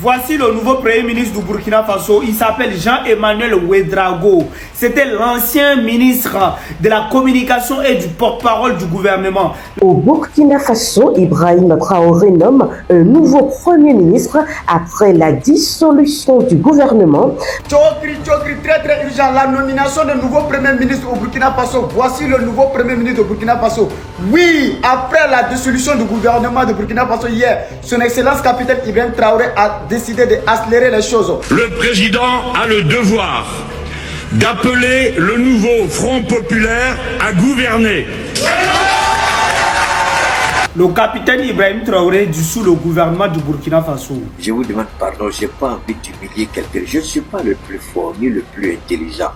Voici le nouveau Premier ministre du Burkina Faso. Il s'appelle Jean-Emmanuel Ouédraogo. C'était l'ancien ministre de la communication et du porte-parole du gouvernement. Au Burkina Faso, Ibrahim Traoré nomme un nouveau Premier ministre après la dissolution du gouvernement. Très urgent, la nomination de nouveau Premier ministre au Burkina Faso. Voici le nouveau Premier ministre au Burkina Faso. Oui, après la dissolution du gouvernement de Burkina Faso hier, son Excellence capitaine Ibrahim Traoré a décidé d'accélérer les choses. Le président a le devoir d'appeler le nouveau Front populaire à gouverner. Le capitaine Ibrahim Traoré dissout le gouvernement du Burkina Faso. Je vous demande pardon, je n'ai pas envie d'humilier quelqu'un. Je ne suis pas le plus fort ni le plus intelligent.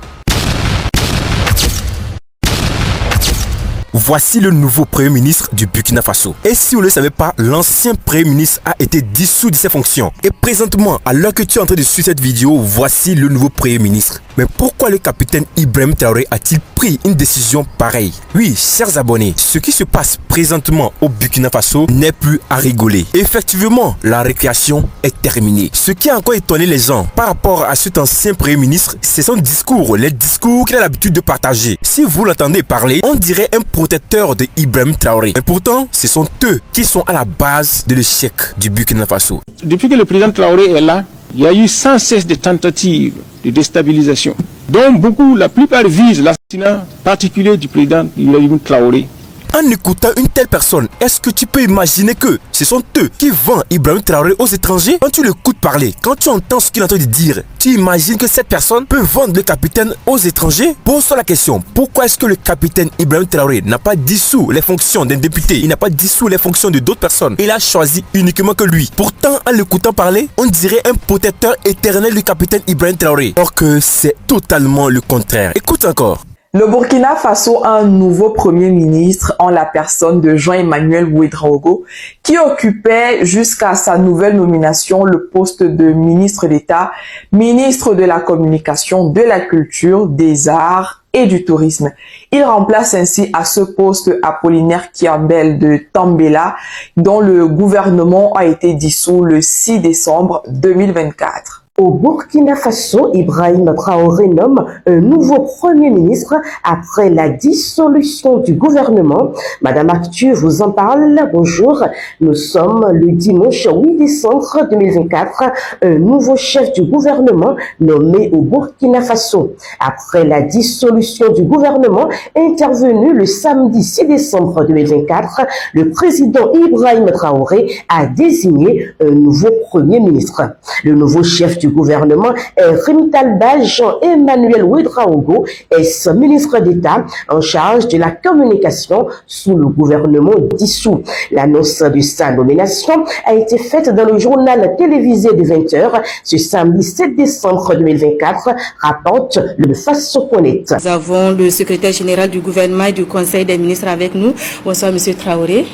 Voici le nouveau Premier ministre du Burkina Faso. Et si vous ne le savez pas, l'ancien Premier ministre a été dissous de ses fonctions. Et présentement, à l'heure que tu es en train de suivre cette vidéo, voici le nouveau Premier ministre. Mais pourquoi le capitaine Ibrahim Traoré a-t-il pris une décision pareille? Oui, chers abonnés, ce qui se passe présentement au Burkina Faso n'est plus à rigoler. Effectivement, la récréation est terminée. Ce qui a encore étonné les gens par rapport à cet ancien Premier ministre, c'est son discours, les discours qu'il a l'habitude de partager. Si vous l'entendez parler, on dirait un protecteur de Ibrahim Traoré. Mais pourtant, ce sont eux qui sont à la base de l'échec du Burkina Faso. Depuis que le président Traoré est là, il y a eu sans cesse de tentatives de déstabilisation, dont la plupart visent l'assassinat particulier du président Ibrahim Traoré. En écoutant une telle personne, est-ce que tu peux imaginer que ce sont eux qui vendent Ibrahim Traoré aux étrangers? Quand tu l'écoutes parler, quand tu entends ce qu'il est en train de dire, tu imagines que cette personne peut vendre le capitaine aux étrangers? Pose-toi la question, pourquoi est-ce que le capitaine Ibrahim Traoré n'a pas dissous les fonctions d'un député? Il n'a pas dissous les fonctions de d'autres personnes. Il a choisi uniquement que lui. Pourtant, en l'écoutant parler, on dirait un protecteur éternel du capitaine Ibrahim Traoré. Or que c'est totalement le contraire. Écoute encore. Le Burkina Faso a un nouveau Premier ministre en la personne de Jean-Emmanuel Ouédraogo, qui occupait jusqu'à sa nouvelle nomination le poste de ministre d'État, ministre de la Communication, de la Culture, des Arts et du Tourisme. Il remplace ainsi à ce poste Apollinaire Kiambel de Tambela, dont le gouvernement a été dissous le 6 décembre 2024. Au Burkina Faso, Ibrahim Traoré nomme un nouveau Premier ministre après la dissolution du gouvernement. Madame Actu vous en parle. Bonjour. Nous sommes le dimanche 8 décembre 2024. Un nouveau chef du gouvernement nommé au Burkina Faso. Après la dissolution du gouvernement intervenue le samedi 6 décembre 2024, le président Ibrahim Traoré a désigné un nouveau Premier ministre. Le nouveau chef du gouvernement est Rémi Talba Jean-Emmanuel Ouédraogo, ex-ministre d'État en charge de la communication sous le gouvernement dissous. L'annonce de sa nomination a été faite dans le journal télévisé de 20h ce samedi 7 décembre 2024, rapporte le Faso.net. Nous avons le secrétaire général du gouvernement et du conseil des ministres avec nous. Bonsoir Monsieur Traoré.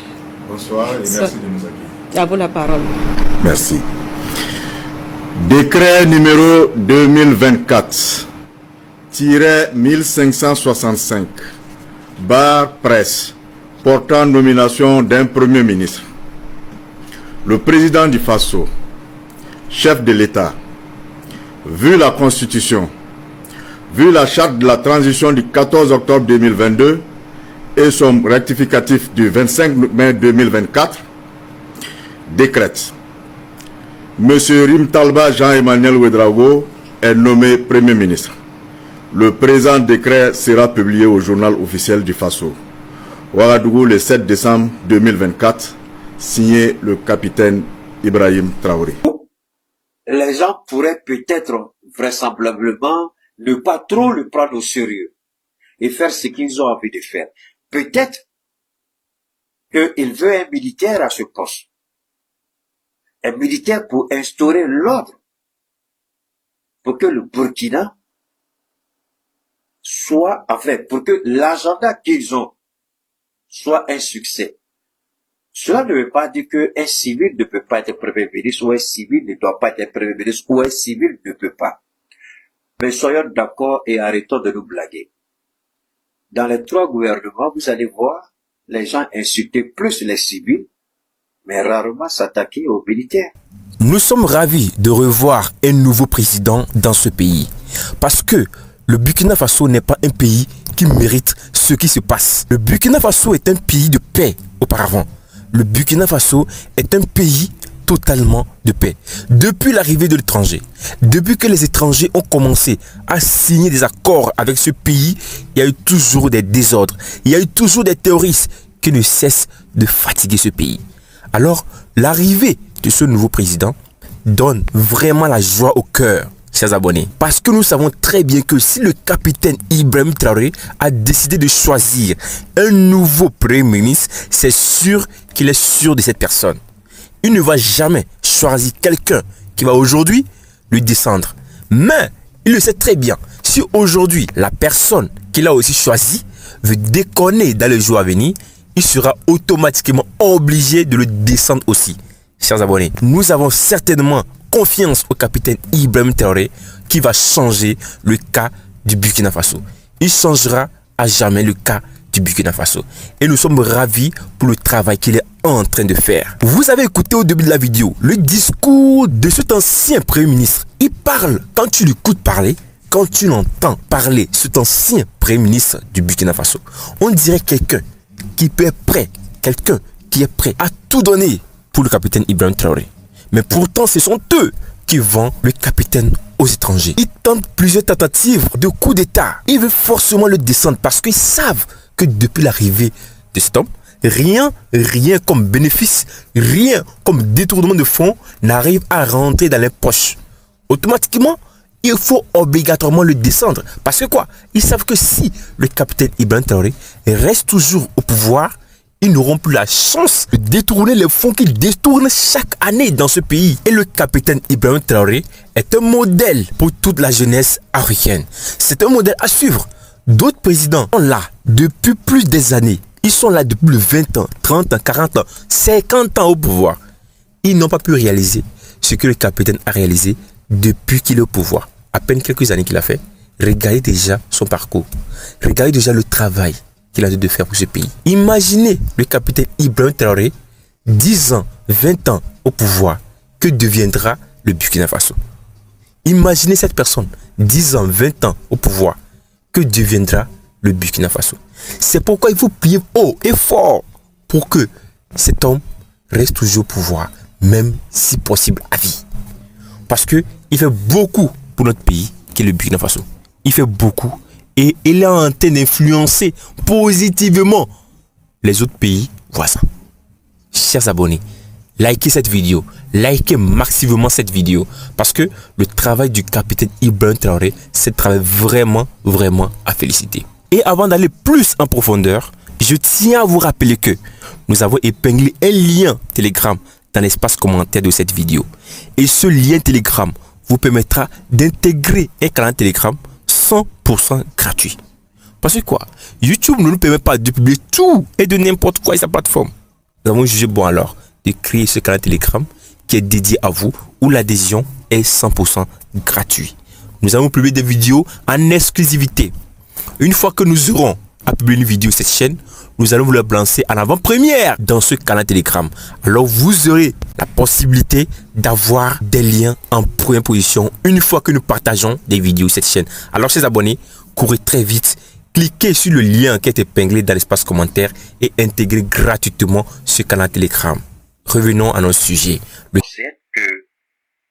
Bonsoir et merci de nous accueillir. À vous la parole. Merci. Décret numéro 2024-1565, barre presse, portant nomination d'un Premier ministre. Le président du Faso, chef de l'État, vu la Constitution, vu la charte de la transition du 14 octobre 2022 et son rectificatif du 25 mai 2024, décrète: Monsieur Rémi Talba Jean-Emmanuel Ouédraogo est nommé Premier ministre. Le présent décret sera publié au journal officiel du Faso. Ouagadougou le 7 décembre 2024, signé le capitaine Ibrahim Traoré. Les gens pourraient peut-être, vraisemblablement, ne pas trop le prendre au sérieux et faire ce qu'ils ont envie de faire. Peut-être qu'il veut un militaire à ce poste. Un militaire pour instaurer l'ordre, pour que le Burkina soit, pour que l'agenda qu'ils ont soit un succès. Cela ne veut pas dire qu'un civil ne peut pas être Premier ministre, ou un civil ne doit pas être Premier ministre, ou un civil ne peut pas. Mais soyons d'accord et arrêtons de nous blaguer. Dans les trois gouvernements, vous allez voir les gens insulter plus les civils, mais rarement s'attaquer aux militaires. Nous sommes ravis de revoir un nouveau président dans ce pays. Parce que le Burkina Faso n'est pas un pays qui mérite ce qui se passe. Le Burkina Faso est un pays de paix auparavant. Le Burkina Faso est un pays totalement de paix. Depuis l'arrivée de l'étranger, depuis que les étrangers ont commencé à signer des accords avec ce pays, il y a eu toujours des désordres. Il y a eu toujours des terroristes qui ne cessent de fatiguer ce pays. Alors, l'arrivée de ce nouveau président donne vraiment la joie au cœur, chers abonnés. Parce que nous savons très bien que si le capitaine Ibrahim Traoré a décidé de choisir un nouveau premier ministre, c'est sûr qu'il est sûr de cette personne. Il ne va jamais choisir quelqu'un qui va aujourd'hui lui descendre. Mais il le sait très bien. Si aujourd'hui la personne qu'il a aussi choisi veut déconner dans les jours à venir, il sera automatiquement obligé de le descendre aussi. Chers abonnés, nous avons certainement confiance au capitaine Ibrahim Traoré qui va changer le cas du Burkina Faso. Il changera à jamais le cas du Burkina Faso. Et nous sommes ravis pour le travail qu'il est en train de faire. Vous avez écouté au début de la vidéo le discours de cet ancien Premier ministre. Il parle, quand tu l'écoutes parler, quand tu l'entends parler, cet ancien Premier ministre du Burkina Faso, on dirait quelqu'un qui est prêt, quelqu'un qui est prêt à tout donner pour le capitaine Ibrahim Traoré. Mais pourtant, ce sont eux qui vendent le capitaine aux étrangers. Ils tentent plusieurs tentatives de coup d'État. Ils veulent forcément le descendre parce qu'ils savent que depuis l'arrivée de cet homme, rien comme bénéfice, rien comme détournement de fonds n'arrive à rentrer dans les poches. Automatiquement, il faut obligatoirement le descendre. Parce que quoi? Ils savent que si le capitaine Ibrahim Traoré reste toujours au pouvoir, ils n'auront plus la chance de détourner les fonds qu'ils détournent chaque année dans ce pays. Et le capitaine Ibrahim Traoré est un modèle pour toute la jeunesse africaine. C'est un modèle à suivre. D'autres présidents sont là depuis plus des années. Ils sont là depuis 20 ans, 30 ans, 40 ans, 50 ans au pouvoir. Ils n'ont pas pu réaliser ce que le capitaine a réalisé depuis qu'il est au pouvoir. À peine quelques années qu'il a fait. Regardez déjà son parcours. Regardez déjà le travail qu'il a dû faire pour ce pays. Imaginez le capitaine Ibrahim Traoré, 10 ans, 20 ans au pouvoir. Que deviendra le Burkina Faso? Imaginez cette personne, 10 ans, 20 ans au pouvoir. Que deviendra le Burkina Faso? C'est pourquoi il faut prier haut et fort pour que cet homme reste toujours au pouvoir, même si possible à vie. Parce qu'il fait beaucoup pour notre pays, qui est le Burkina Faso. Il fait beaucoup et il est en train d'influencer positivement les autres pays voisins. Chers abonnés, likez cette vidéo, likez massivement cette vidéo parce que le travail du capitaine Ibrahim Traoré, c'est un travail vraiment à féliciter. Et avant d'aller plus en profondeur, je tiens à vous rappeler que nous avons épinglé un lien Telegram dans l'espace commentaire de cette vidéo. Et ce lien Telegram vous permettra d'intégrer un canal Telegram 100% gratuit. Parce que quoi? YouTube ne nous permet pas de publier tout et de n'importe quoi sur sa plateforme. Nous avons jugé bon alors de créer ce canal Telegram qui est dédié à vous où l'adhésion est 100% gratuit. Nous allons publier des vidéos en exclusivité. Une fois que nous aurons à publier une vidéo sur cette chaîne, nous allons vous la lancer en avant-première dans ce canal Telegram. Alors vous aurez la possibilité d'avoir des liens en première position une fois que nous partageons des vidéos sur cette chaîne. Alors chers abonnés, courez très vite, cliquez sur le lien qui est épinglé dans l'espace commentaire et intégrez gratuitement ce canal Telegram. Revenons à notre sujet. C'est que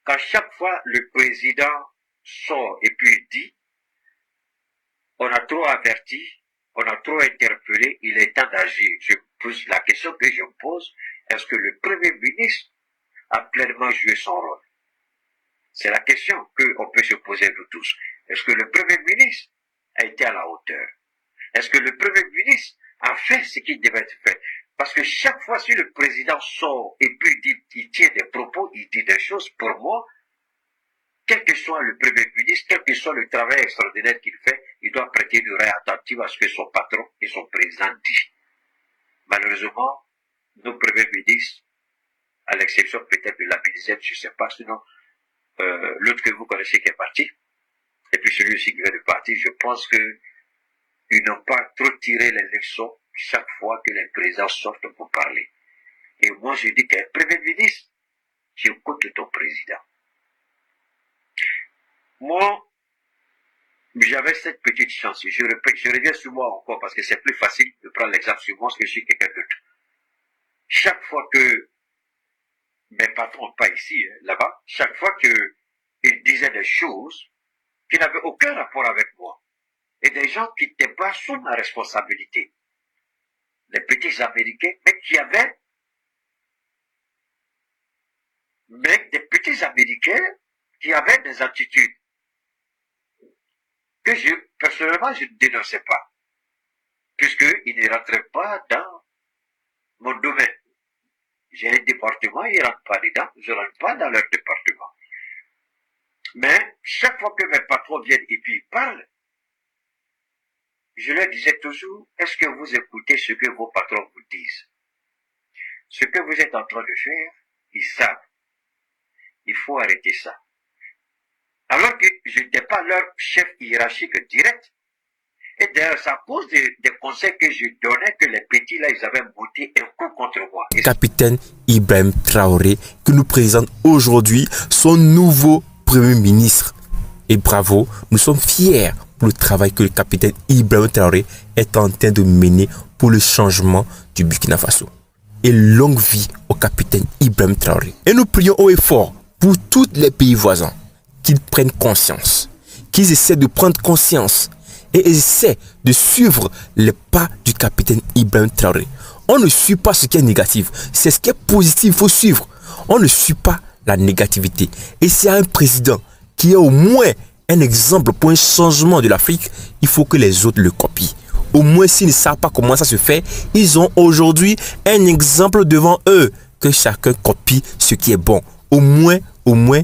quand chaque fois le président sort et puis dit on a trop averti, on a trop interpellé, il est temps d'agir. Je pose la question que je me pose, est-ce que le Premier ministre a pleinement joué son rôle? C'est la question qu'on peut se poser nous tous. Est-ce que le Premier ministre a été à la hauteur? Est-ce que le Premier ministre a fait ce qui devait être fait? Parce que chaque fois si le président sort et puis il tient des propos, il dit des choses, pour moi, quel que soit le Premier ministre, quel que soit le travail extraordinaire qu'il fait, il doit prêter une oreille attentive à ce que son patron et son président disent. Malheureusement, nos premiers ministres, à l'exception peut-être de la ministre, je ne sais pas, sinon l'autre que vous connaissez qui est parti, et puis celui-ci qui vient de partir, je pense qu'ils n'ont pas trop tiré les leçons chaque fois que les présidents sortent pour parler. Et moi, je dis qu'un Premier ministre, j'écoute ton président. Moi, j'avais cette petite chance. Je reviens sur moi encore parce que c'est plus facile de prendre l'exemple sur moi parce que je suis quelqu'un d'autre. Chaque fois que mes patrons, pas ici, là-bas, chaque fois qu'ils disaient des choses qui n'avaient aucun rapport avec moi et des gens qui n'étaient pas sous ma responsabilité, les petits Américains, mais des petits Américains qui avaient des attitudes que personnellement, je ne dénonçais pas, puisqu'ils ne rentraient pas dans mon domaine. J'ai un département, ils ne rentrent pas dedans, je ne rentre pas dans leur département. Mais chaque fois que mes patrons viennent et puis ils parlent, je leur disais toujours, est-ce que vous écoutez ce que vos patrons vous disent? Ce que vous êtes en train de faire, ils savent. Il faut arrêter ça. Alors que je n'étais pas leur chef hiérarchique direct. Et d'ailleurs, c'est à cause des conseils que je donnais que les petits là, ils avaient monté un coup contre moi. Capitaine Ibrahim Traoré, qui nous présente aujourd'hui son nouveau Premier ministre. Et bravo, nous sommes fiers pour le travail que le capitaine Ibrahim Traoré est en train de mener pour le changement du Burkina Faso. Et longue vie au capitaine Ibrahim Traoré. Et nous prions haut et fort pour tous les pays voisins qu'ils prennent conscience, qu'ils essaient de prendre conscience et essaient de suivre les pas du capitaine Ibrahim Traoré. On ne suit pas ce qui est négatif, c'est ce qui est positif, il faut suivre. On ne suit pas la négativité. Et s'il y a un président qui est au moins un exemple pour un changement de l'Afrique, il faut que les autres le copient. Au moins, s'ils ne savent pas comment ça se fait, ils ont aujourd'hui un exemple devant eux, que chacun copie ce qui est bon. Au moins,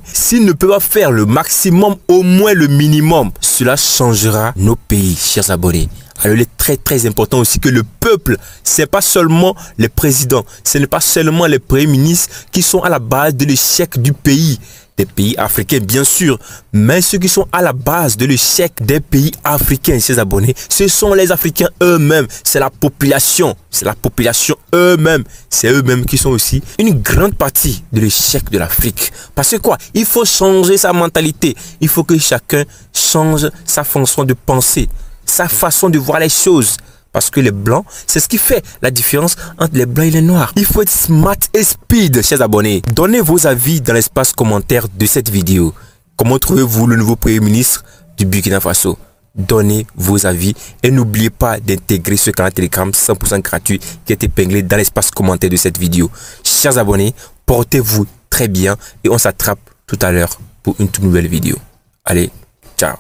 s'ils ne peuvent pas faire le maximum, au moins le minimum, cela changera nos pays, chers abonnés. Alors, il est très très important aussi que le peuple, c'est pas seulement les présidents, ce n'est pas seulement les premiers ministres qui sont à la base de l'échec du pays, des pays africains bien sûr, mais ceux qui sont à la base de l'échec des pays africains, chers abonnés, ce sont les Africains eux-mêmes, c'est la population eux-mêmes, c'est eux-mêmes qui sont aussi une grande partie de l'échec de l'Afrique. Parce que quoi? Il faut changer sa mentalité, il faut que chacun change sa façon de penser, sa façon de voir les choses. Parce que les blancs, c'est ce qui fait la différence entre les blancs et les noirs. Il faut être smart et speed, chers abonnés. Donnez vos avis dans l'espace commentaire de cette vidéo. Comment trouvez-vous le nouveau Premier ministre du Burkina Faso? Donnez vos avis et n'oubliez pas d'intégrer ce canal Telegram 100% gratuit qui est épinglé dans l'espace commentaire de cette vidéo. Chers abonnés, portez-vous très bien et on s'attrape tout à l'heure pour une toute nouvelle vidéo. Allez, ciao.